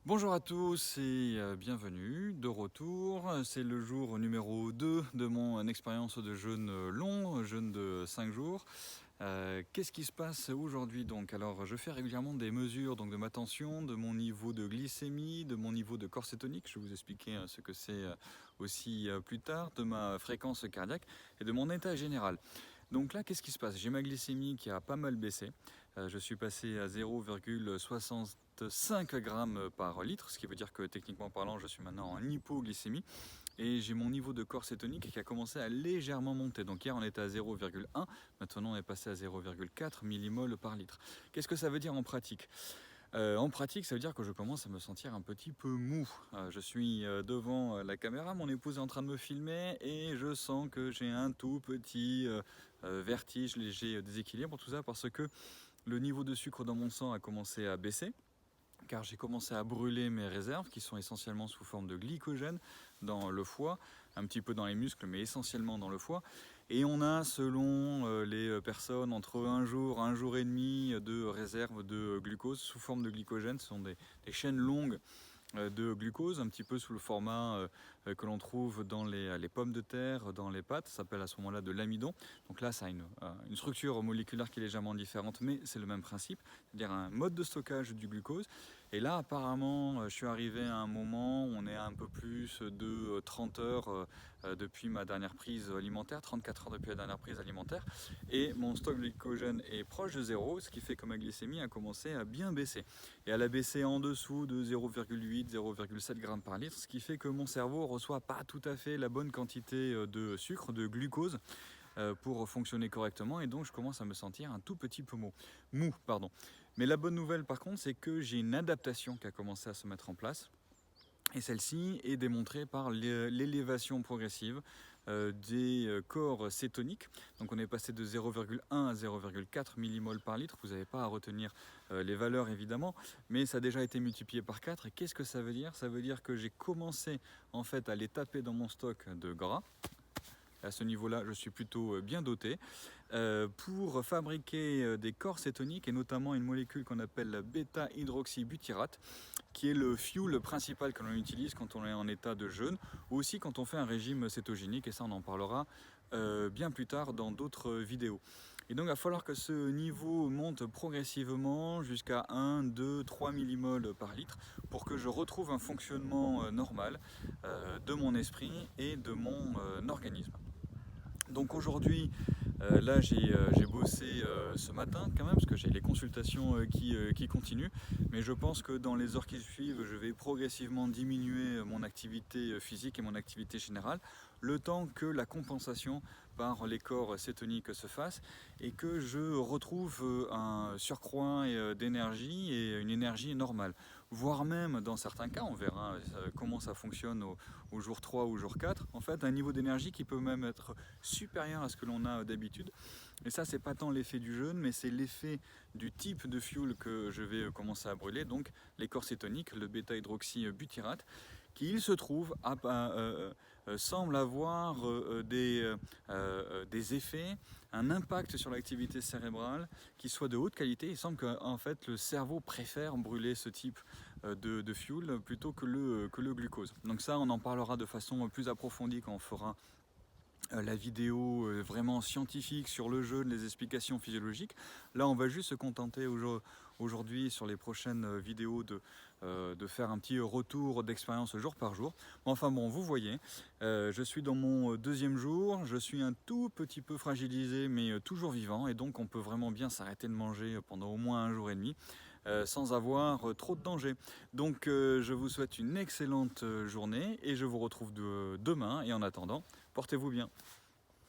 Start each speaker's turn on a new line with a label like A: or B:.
A: Bonjour à tous et bienvenue de retour. C'est le jour numéro 2 de mon expérience de jeûne long, jeûne de 5 jours. Qu'est-ce qui se passe aujourd'hui donc? Alors je fais régulièrement des mesures donc, de ma tension, de mon niveau de glycémie, de mon niveau de corps cétonique, je vais vous expliquer ce que c'est aussi plus tard, de ma fréquence cardiaque et de mon état général. Donc là, qu'est-ce qui se passe? J'ai ma glycémie qui a pas mal baissé. Je suis passé à 0,65 grammes par litre, ce qui veut dire que techniquement parlant, je suis maintenant en hypoglycémie. Et j'ai mon niveau de corps cétonique qui a commencé à légèrement monter. Donc hier on était à 0,1, maintenant on est passé à 0,4 millimoles par litre. Qu'est-ce que ça veut dire en pratique? En pratique, ça veut dire que je commence à me sentir un petit peu mou. Je suis devant la caméra, mon épouse est en train de me filmer et je sens que j'ai un tout petit vertige, léger déséquilibre, tout ça parce que le niveau de sucre dans mon sang a commencé à baisser, car j'ai commencé à brûler mes réserves qui sont essentiellement sous forme de glycogène dans le foie, un petit peu dans les muscles mais essentiellement dans le foie. Et on a selon les personnes entre un jour et demi de réserve de glucose sous forme de glycogène. Ce sont des chaînes longues de glucose, un petit peu sous le format que l'on trouve dans les pommes de terre, dans les pâtes, ça s'appelle à ce moment-là de l'amidon. Donc là, ça a une structure moléculaire qui est légèrement différente, mais c'est le même principe, c'est-à-dire un mode de stockage du glucose. Et là, apparemment, je suis arrivé à un moment où on est à un peu plus de 30 heures depuis ma dernière prise alimentaire, 34 heures depuis la dernière prise alimentaire, et mon stock de glycogène est proche de zéro, ce qui fait que ma glycémie a commencé à bien baisser. Et elle a baissé en dessous de 0,8, 0,7 grammes par litre, ce qui fait que mon cerveau reçoit pas tout à fait la bonne quantité de sucre, de glucose, pour fonctionner correctement, et donc je commence à me sentir un tout petit peu mou. Mais la bonne nouvelle par contre, c'est que j'ai une adaptation qui a commencé à se mettre en place. Et celle-ci est démontrée par l'élévation progressive des corps cétoniques. Donc on est passé de 0,1 à 0,4 millimoles par litre. Vous n'avez pas à retenir les valeurs évidemment, mais ça a déjà été multiplié par 4. Et qu'est-ce que ça veut dire? Ça veut dire que j'ai commencé en fait à les taper dans mon stock de gras. À ce niveau-là, je suis plutôt bien doté pour fabriquer des corps cétoniques, et notamment une molécule qu'on appelle la bêta-hydroxybutyrate, qui est le fuel principal que l'on utilise quand on est en état de jeûne, ou aussi quand on fait un régime cétogénique, et ça on en parlera bien plus tard dans d'autres vidéos. Et donc il va falloir que ce niveau monte progressivement jusqu'à 1, 2, 3 millimoles par litre pour que je retrouve un fonctionnement normal de mon esprit et de mon organisme. Donc aujourd'hui, là j'ai bossé ce matin quand même, parce que j'ai les consultations qui continuent, mais je pense que dans les heures qui suivent, je vais progressivement diminuer mon activité physique et mon activité générale, le temps que la compensation par les corps cétoniques se fasse et que je retrouve un surcroît d'énergie et une énergie normale. Voire même dans certains cas, on verra comment ça fonctionne au jour 3 ou au jour 4, en fait un niveau d'énergie qui peut même être supérieur à ce que l'on a d'habitude. Et ça, c'est pas tant l'effet du jeûne, mais c'est l'effet du type de fuel que je vais commencer à brûler, donc les corps cétoniques, le bêta-hydroxybutyrate, qui, il se trouve, semble avoir des effets, un impact sur l'activité cérébrale qui soit de haute qualité. Il semble que en fait, le cerveau préfère brûler ce type de fuel plutôt que le glucose. Donc ça, on en parlera de façon plus approfondie quand on fera la vidéo vraiment scientifique sur le jeûne, les explications physiologiques. Là, on va juste se contenter aujourd'hui sur les prochaines vidéos de faire un petit retour d'expérience jour par jour. Enfin bon, vous voyez, je suis dans mon deuxième jour, je suis un tout petit peu fragilisé mais toujours vivant, et donc on peut vraiment bien s'arrêter de manger pendant au moins un jour et demi. Sans avoir trop de danger. Donc je vous souhaite une excellente journée et je vous retrouve demain, et en attendant, portez-vous bien.